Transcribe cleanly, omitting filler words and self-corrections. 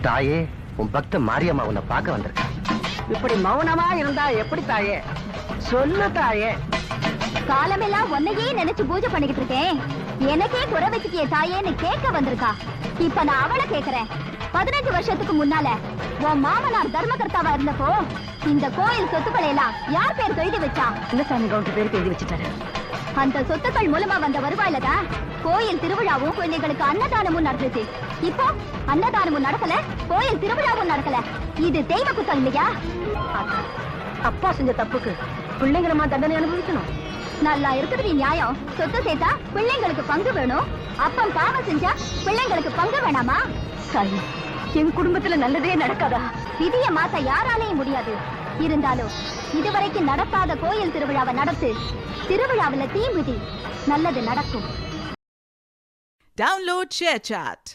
தாயே, உன் பக்த மாரியம்மா உன்னை பார்க்க வந்திருக்கா. இப்படி மௌனமா இருந்தா எப்படி தாயே? சொல்லு தாயே. காலமெல்லாம் உன்னையே நினைச்சு பூஜை பண்ணிக்கிட்டு இருக்கேன். எனக்கே குறை வச்சுக்கிய தாயேன்னு கேட்க வந்திருக்கா. இப்ப நான் அவளை கேக்குறேன். 15 வருஷத்துக்கு முன்னால உன் மாமனார் தர்மகர்த்தாவா இருந்தப்போ இந்த கோயில் சொத்துக்களை எல்லாம் யார் பேருக்கு எழுதி வச்சா? சின்னசாமி கவுண்டர் பேருக்கு எழுதி வச்சுட்டாரு. அந்த சொத்துக்கள் மூலமா வந்த வருவாயில தான் கோயில் திருவிழாவும் குழந்தைகளுக்கு அன்னதானமும் நடந்துச்சு. இப்போ அன்னதானமும் நடக்கல, கோயில் திருவிழாவும் நடக்கல. இது தெய்வ குத்தம் இல்லையா? அப்பா செஞ்ச தப்புக்கு பிள்ளைங்களமா தண்டனை அனுபவிக்கணும். நல்லா இருக்குது நீ நியாயம். சொத்து சேர்த்தா பிள்ளைங்களுக்கு பங்கு வேணும், அப்பம் பாவம் செஞ்சா பிள்ளைங்களுக்கு பங்கு வேணாமா? சாயி, என் குடும்பத்துல நல்லதே நடக்காதா? விதிய மாத்த யாராலையும் முடியாது. இருந்தாலும் இதுவரைக்கும் நடக்காத கோயில் திருவிழாவை நடத்து. திருவிழாவில் தீ மிதி, நல்லது நடக்கும். Download ShareChat.